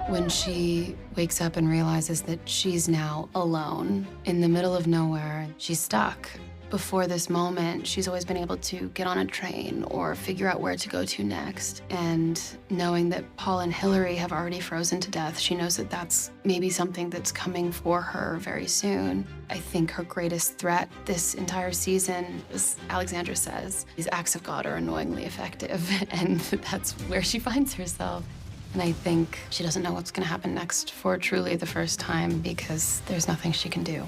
When she wakes up and realizes that she's now alone in the middle of nowhere, she's stuck. Before this moment, she's always been able to get on a train or figure out where to go to next. And knowing that Paul and Hillary have already frozen to death, she knows that that's maybe something that's coming for her very soon. I think her greatest threat this entire season, as Alexandra says, these acts of God are annoyingly effective, and that's where she finds herself. And I think she doesn't know what's gonna happen next for truly the first time because there's nothing she can do.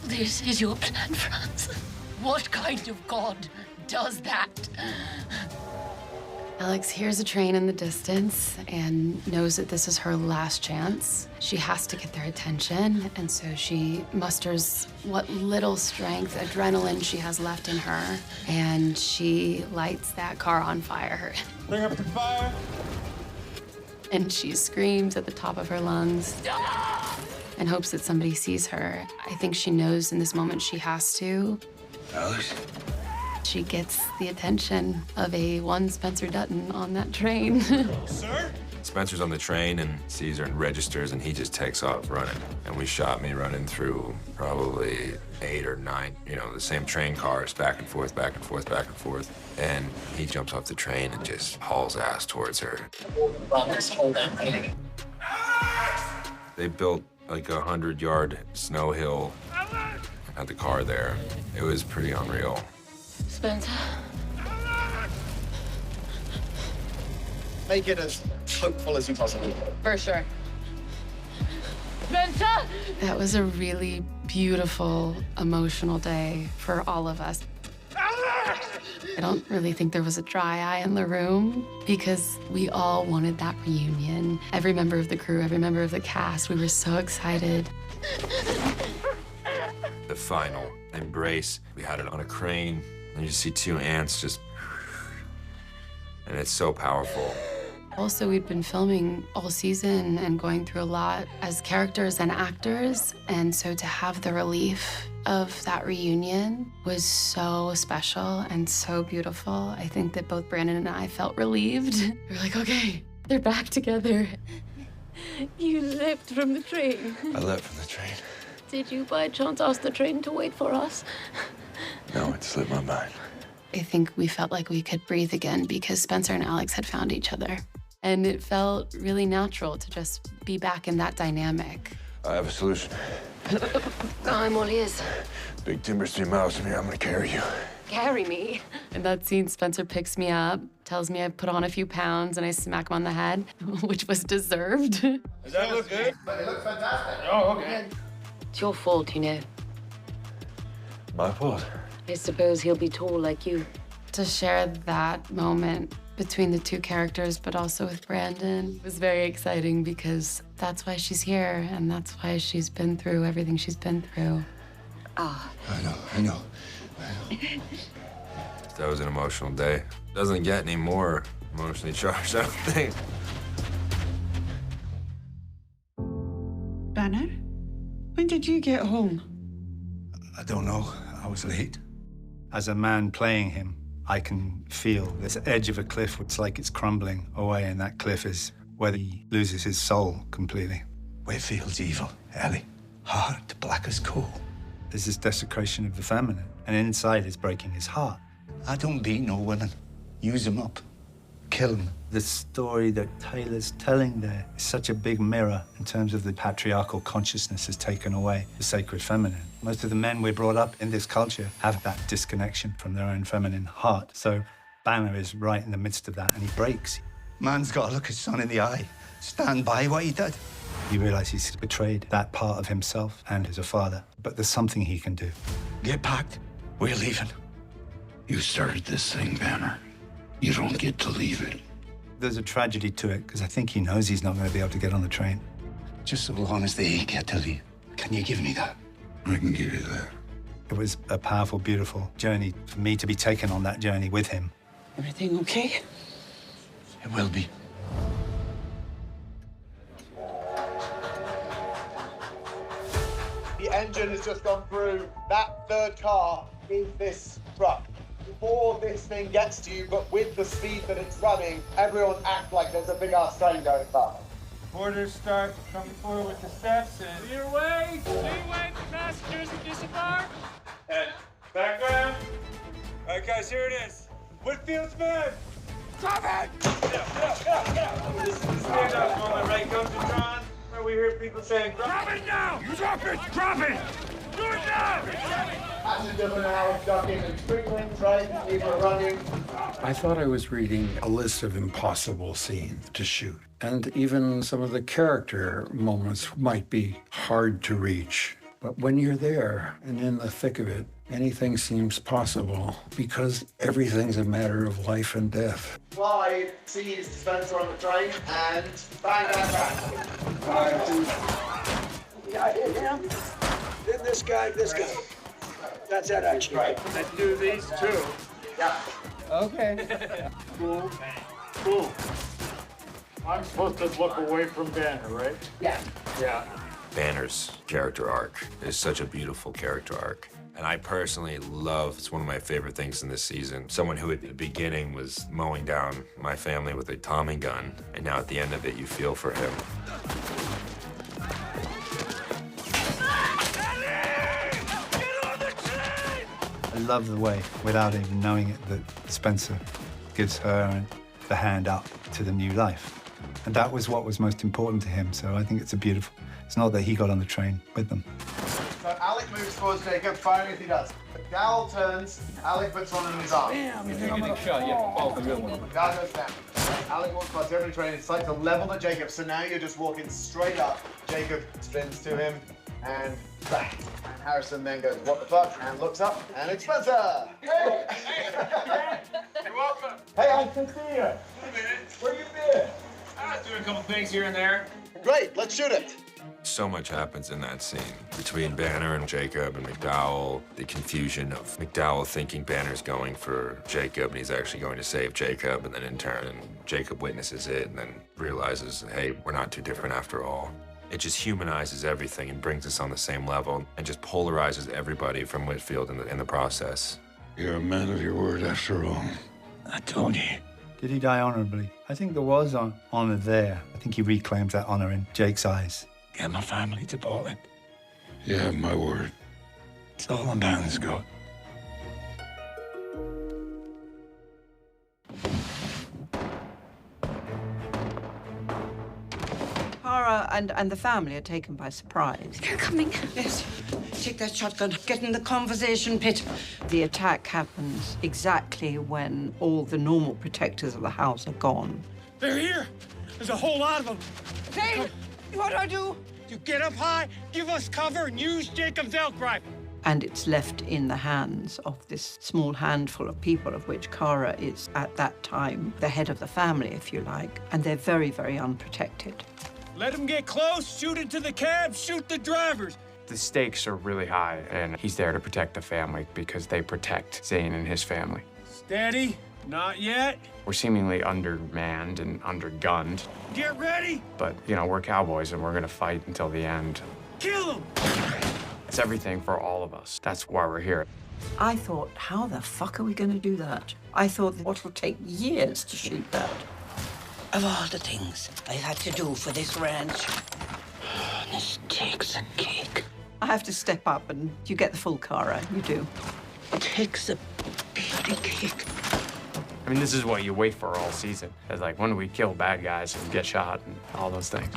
This is your plan, Franz. What kind of God does that? Alex hears a train in the distance and knows that this is her last chance. She has to get their attention, and so she musters what little strength, adrenaline she has left in her, and she lights that car on fire. Bring up the fire. And she screams at the top of her lungs and hopes that somebody sees her. I think she knows in this moment she has to. Alex? She gets the attention of a one Spencer Dutton on that train. Sir? Spencer's on the train and sees her and registers, and he just takes off running. And we shot me running through probably 8 or 9, the same train cars, back and forth, back and forth, back and forth. And he jumps off the train and just hauls ass towards her. They built like a 100-yard snow hill, had the car there. It was pretty unreal. Spencer? Make it as hopeful as you possibly can. For sure. Spencer! That was a really beautiful, emotional day for all of us. I don't really think there was a dry eye in the room because we all wanted that reunion. Every member of the crew, every member of the cast, we were so excited. The final embrace, we had it on a crane, and you just see 2 ants just, and it's so powerful. Also, we'd been filming all season and going through a lot as characters and actors, and so to have the relief of that reunion was so special and so beautiful. I think that both Brandon and I felt relieved. We were like, okay, they're back together. You leapt from the train. I leapt from the train. Did you by chance ask the train to wait for us? No, it slipped my mind. I think we felt like we could breathe again because Spencer and Alex had found each other. And it felt really natural to just be back in that dynamic. I have a solution. I'm all ears. Big timber's 3 miles from here. I'm gonna carry you. Carry me. In that scene, Spencer picks me up, tells me I've put on a few pounds, and I smack him on the head, which was deserved. Does that look good? It looks fantastic. Oh, okay. It's your fault, you know. My fault. I suppose he'll be tall like you. To share that moment between the 2 characters, but also with Brandon, was very exciting because that's why she's here, and that's why she's been through everything she's been through. Ah. I know. That was an emotional day. Doesn't get any more emotionally charged, I don't think. Banner, when did you get home? I don't know. I was late. As a man playing him, I can feel this edge of a cliff. It's like it's crumbling away, and that cliff is where he loses his soul completely. Whitfield's evil, Ellie. Heart black as coal. There's this desecration of the feminine, and inside is breaking his heart. I don't beat no women. Use them up. Kill them. The story that Taylor's telling there is such a big mirror in terms of the patriarchal consciousness has taken away the sacred feminine. Most of the men we're brought up in this culture have that disconnection from their own feminine heart. So Banner is right in the midst of that, and he breaks. Man's got to look his son in the eye. Stand by what he did. You realize he's betrayed that part of himself and as a father, but there's something he can do. Get packed. We're leaving. You started this thing, Banner. You don't get to leave it. There's a tragedy to it, because I think he knows he's not going to be able to get on the train. Just so long as they get to leave. Can you give me that? I can give you that. It was a powerful, beautiful journey for me to be taken on that journey with him. Everything okay? It will be. The engine has just gone through that 3rd car in this truck. before this thing gets to you, but with the speed that it's running, everyone act like there's a big ass train going by. Orders start coming forward with the steps and clear way for passengers to disembark. And background. All right, guys, here it is. Whitfield's men. Drop it! Yeah. This is the stand-up moment, right? Comes to Tron, where we hear people saying, drop it now! Drop it! Drop it! Do it now! Passengers are now ducking and sprinklings, right? People are running. I thought I was reading a list of impossible scenes to shoot. And even some of the character moments might be hard to reach. But when you're there and in the thick of it, anything seems possible because everything's a matter of life and death. Fly sees Spencer on the train and bang, bang, bang. Yeah, him. Then this guy. That's that action. Right. Let's do these two. Yeah. Okay. Cool. Cool. I'm supposed to look away from Banner, right? Yeah. Yeah. Banner's character arc is such a beautiful character arc. And I personally love, it's one of my favorite things in this season, someone who at the beginning was mowing down my family with a Tommy gun, and now at the end of it, you feel for him. I love the way, without even knowing it, that Spencer gives her the hand up to the new life. And that was what was most important to him, so I think it's a beautiful... It's not that he got on the train with them. So Alec moves towards Jacob, firing as he does. McDowell turns, Alec puts one in his arm. Damn, you're taking a shot. Yeah, ball's a good one. McDowell goes down. Alec walks past every train, it's like to level at Jacob, so now you're just walking straight up. Jacob spins to him, and bang. And Harrison then goes, what the fuck? And looks up, and it's Spencer! Hey! You're welcome. Hey, I can see you. Wait a minute. Where you been? I was doing a couple things here and there. Great, let's shoot it. So much happens in that scene between Banner and Jacob and McDowell. The confusion of McDowell thinking Banner's going for Jacob and he's actually going to save Jacob, and then in turn Jacob witnesses it and then realizes, hey, we're not too different after all. It just humanizes everything and brings us on the same level and just polarizes everybody from Whitfield in the process. You're a man of your word after all. I told you. Did he die honorably? I think there was honor there. I think he reclaims that honor in Jake's eyes. Get my family to Portland. You have my word. It's all I'm bound to go. Tara and the family are taken by surprise. They're coming. Yes. Take that shotgun. Get in the conversation pit. The attack happens exactly when all the normal protectors of the house are gone. They're here. There's a whole lot of them. Hey, what do I do? You get up high, give us cover, and use Jacob's elk rifle. And it's left in the hands of this small handful of people, of which Kara is, at that time, the head of the family, if you like. And they're very, very unprotected. Let them get close, shoot into the cab, shoot the drivers. The stakes are really high, and he's there to protect the family because they protect Zane and his family. Steady, not yet. We're seemingly undermanned and undergunned, Get ready, but, you know, we're cowboys and we're gonna fight until the end. kill them. It's everything for all of us. That's why we're here. I thought, how the fuck are we going to do that? I thought, what will take years to shoot that? Of all the things I've had to do for this ranch, this takes a cake. I have to step up, and you get the full Kara. You do. It takes a bloody cake. I mean, this is what you wait for all season. It's like, when do we kill bad guys and get shot and all those things?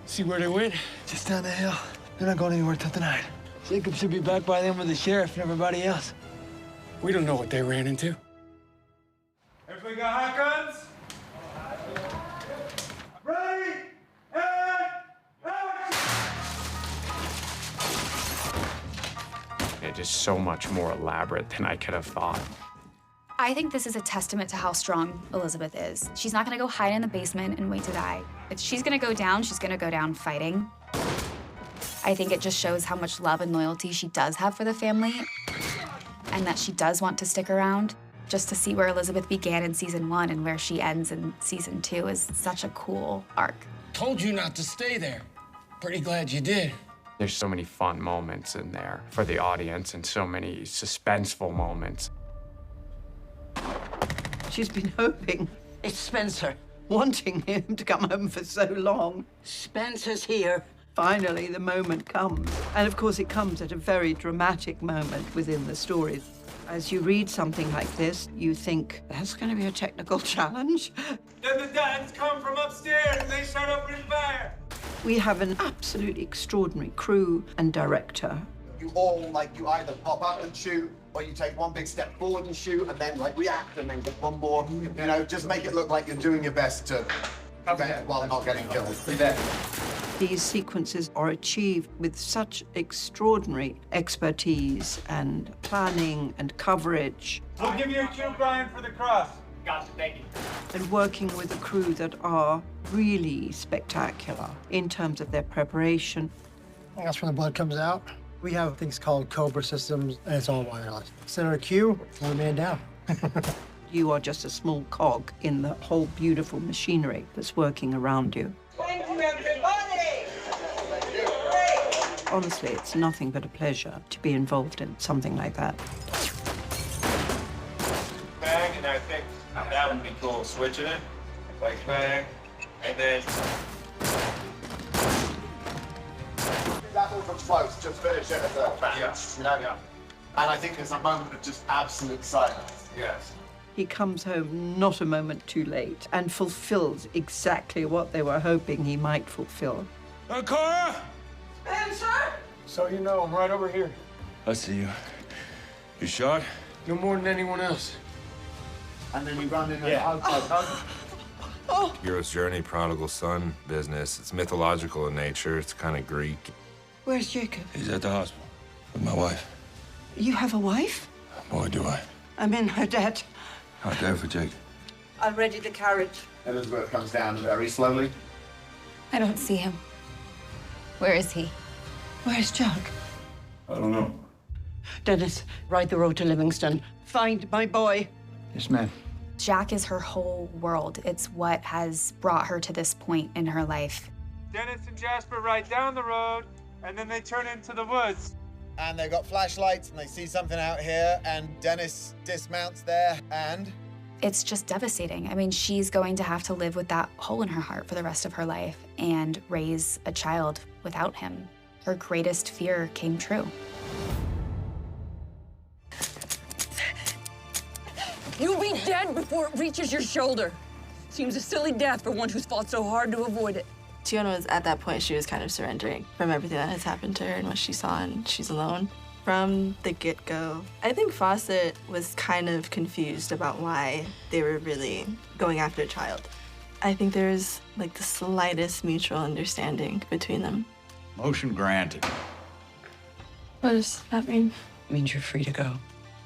See where they went? Just down the hill. They're not going anywhere till tonight. Jacob should be back by then with the sheriff and everybody else. We don't know what they ran into. Everybody got hot guns? Ready, and action! It's just so much more elaborate than I could have thought. I think this is a testament to how strong Elizabeth is. She's not gonna go hide in the basement and wait to die. If she's gonna go down, she's gonna go down fighting. I think it just shows how much love and loyalty she does have for the family, and that she does want to stick around. Just to see where Elizabeth began in season 1 and where she ends in season 2 is such a cool arc. Told you not to stay there. Pretty glad you did. There's so many fun moments in there for the audience and so many suspenseful moments. She's been hoping, It's Spencer. wanting him to come home for so long. Spencer's here. Finally, the moment comes. And of course, it comes at a very dramatic moment within the story. As you read something like this, you think, that's going to be a technical challenge. Then the dads come from upstairs and they start opening fire. We have an absolutely extraordinary crew and director. You all, you either pop up and shoot, or you take one big step forward and shoot, and then, react, and then get one more. You know, just make it look like you're doing your best to prevent while not getting killed. These sequences are achieved with such extraordinary expertise and planning and coverage. We'll give you a cue, Brian, for the cross. Gotcha, thank you. And working with a crew that are really spectacular in terms of their preparation. That's when the blood comes out. We have things called Cobra systems, and it's all wireless. Center a cue, one man down. You are just a small cog in the whole beautiful machinery that's working around you. Thank you, everybody! Honestly, it's nothing but a pleasure to be involved in something like that. Bang, and I think that would be cool. Switching it, bang, and then. That all from close, just finish it as a bang. Yes. Yeah. And I think there's a moment of just absolute silence. Yes. He comes home not a moment too late and fulfills exactly what they were hoping he might fulfill. Cora! Spencer! So you know, I'm right over here. I see you. You shot? No more than anyone else. And then you run in and hug. Hero's journey, prodigal son business. It's mythological in nature. It's kind of Greek. Where's Jacob? He's at the hospital with my wife. You have a wife? Boy, do I. I'm in her debt. How dare for Jake. I'll ready the carriage. Elizabeth comes down very slowly. I don't see him. Where is he? Where's Jack? I don't know. Dennis, ride the road to Livingston. Find my boy. Yes, ma'am. Jack is her whole world. It's what has brought her to this point in her life. Dennis and Jasper ride down the road, and then they turn into the woods. And they've got flashlights, and they see something out here, and Dennis dismounts there, and... It's just devastating. I mean, she's going to have to live with that hole in her heart for the rest of her life and raise a child without him. Her greatest fear came true. You'll be dead before it reaches your shoulder. Seems a silly death for one who's fought so hard to avoid it. Tiona was, at that point, she was kind of surrendering from everything that has happened to her and what she saw, and she's alone. From the get-go, I think Fawcett was kind of confused about why they were really going after a child. I think there was, the slightest mutual understanding between them. Motion granted. What does that mean? It means you're free to go.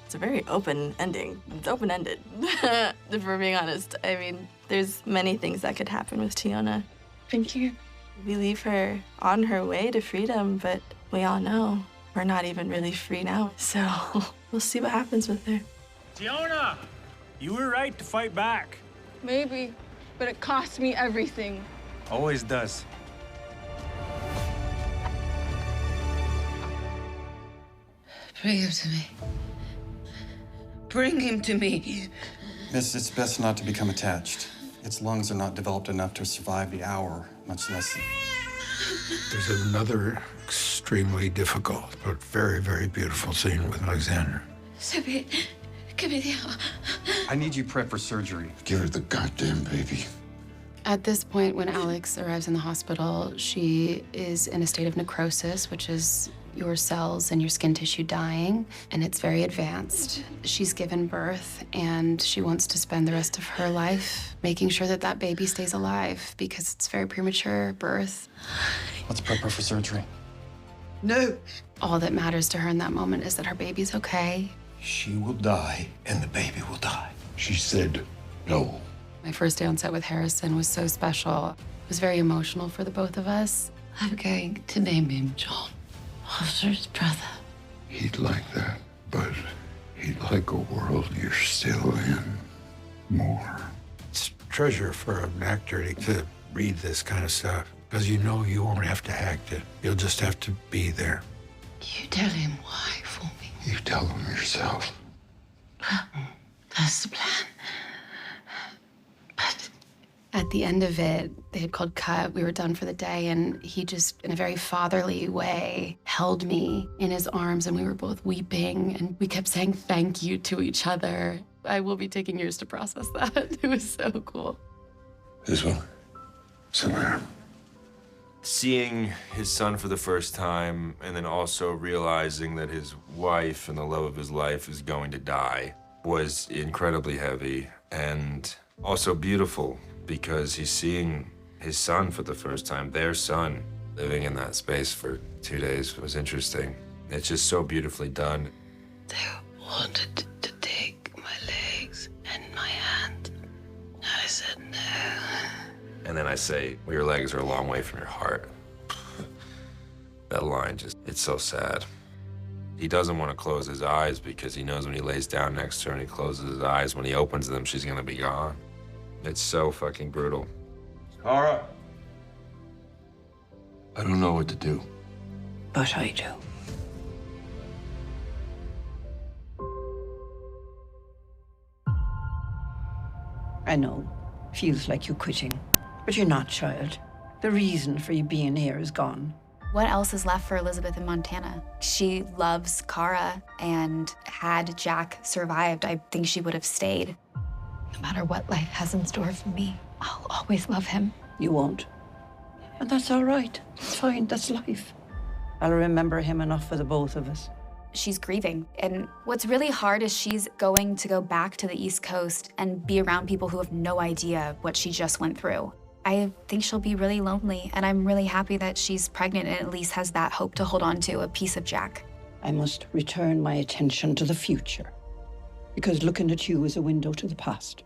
It's a very open ending. It's open-ended, if we're being honest. I mean, there's many things that could happen with Tiona. Thank you. We leave her on her way to freedom, but we all know we're not even really free now. So we'll see what happens with her. Tiona, you were right to fight back. Maybe, but it cost me everything. Always does. Bring him to me. Bring him to me. Miss, it's best not to become attached. Its lungs are not developed enough to survive the hour, much less... There's another extremely difficult but very, very beautiful scene with Alexander. Sippy, give me the... I need you prepped for surgery. Give her the goddamn baby. At this point, when Alex arrives in the hospital, she is in a state of necrosis, which is your cells and your skin tissue dying, and it's very advanced. She's given birth, and she wants to spend the rest of her life making sure that that baby stays alive, because it's very premature birth. Let's prep her for surgery. No. All that matters to her in that moment is that her baby's okay. She will die, and the baby will die. She said no. My first day on set with Harrison was so special. It was very emotional for the both of us. I'm going to name him John, after his brother. He'd like that, but he'd like a world you're still in more. It's a treasure for an actor to read this kind of stuff, because you know you won't have to act it. You'll just have to be there. You tell him why for me. You tell him yourself. That's the plan. At the end of it, they had called cut, we were done for the day, and he just, in a very fatherly way, held me in his arms, and we were both weeping, and we kept saying thank you to each other. I will be taking years to process that. It was so cool. This one? Somewhere. Seeing his son for the first time, and then also realizing that his wife and the love of his life is going to die, was incredibly heavy and also beautiful, because he's seeing his son for the first time, their son. Living in that space for 2 days was interesting. It's just so beautifully done. They wanted to take my legs and my hand. I said no. And then I say, well, your legs are a long way from your heart. That line just, it's so sad. He doesn't want to close his eyes because he knows when he lays down next to her and he closes his eyes, when he opens them, she's gonna be gone. It's so fucking brutal. All right. I don't know what to do. But I do. I know. Feels like you're quitting. But you're not, child. The reason for you being here is gone. What else is left for Elizabeth in Montana? She loves Kara, and had Jack survived, I think she would have stayed. No matter what life has in store for me, I'll always love him. You won't. And that's all right. It's fine. That's life. I'll remember him enough for the both of us. She's grieving, and what's really hard is she's going to go back to the East Coast and be around people who have no idea what she just went through. I think she'll be really lonely, and I'm really happy that she's pregnant and at least has that hope to hold on to, a piece of Jack. I must return my attention to the future, because looking at you is a window to the past.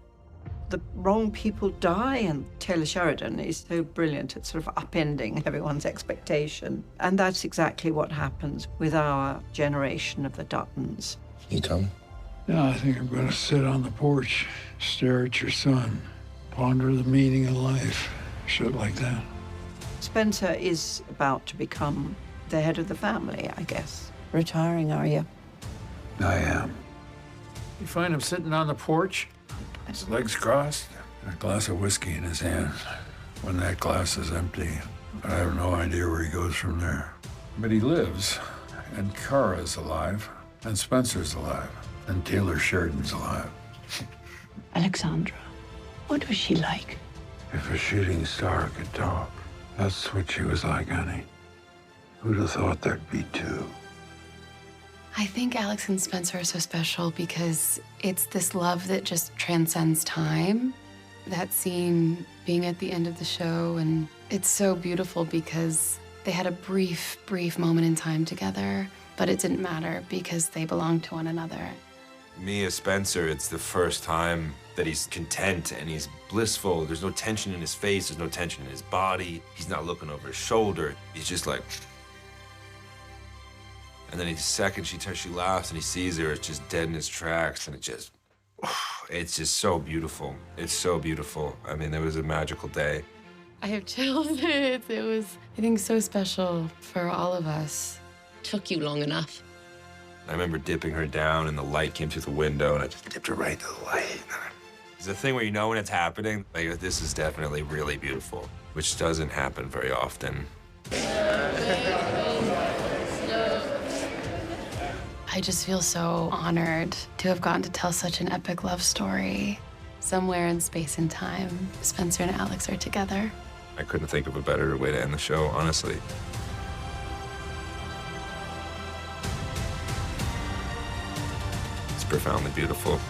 The wrong people die, and Taylor Sheridan is so brilliant at sort of upending everyone's expectation. And that's exactly what happens with our generation of the Duttons. You coming? Yeah, I think I'm going to sit on the porch, stare at your son, ponder the meaning of life, shit like that. Spencer is about to become the head of the family, I guess. Retiring, are you? I am. You find him sitting on the porch, his legs crossed, and a glass of whiskey in his hand. When that glass is empty, I have no idea where he goes from there. But he lives, and Kara's alive, and Spencer's alive, and Taylor Sheridan's alive. Alexandra, what was she like? If a shooting star could talk, that's what she was like, honey. Who'd have thought there'd be two? I think Alex and Spencer are so special because it's this love that just transcends time. That scene being at the end of the show, and it's so beautiful because they had a brief moment in time together, but it didn't matter because they belonged to one another. Me as Spencer, it's the first time that he's content and he's blissful. There's no tension in his face, there's no tension in his body. He's not looking over his shoulder. He's just like... And then the second she laughs and he sees her, it's just dead in his tracks, and it's just so beautiful. It's so beautiful. I mean, it was a magical day. I have chills. It was, I think, so special for all of us. Took you long enough. I remember dipping her down and the light came through the window and I just dipped her right into the light. It's the thing where you know when it's happening, like, this is definitely really beautiful, which doesn't happen very often. I just feel so honored to have gotten to tell such an epic love story. Somewhere in space and time, Spencer and Alex are together. I couldn't think of a better way to end the show, honestly. It's profoundly beautiful.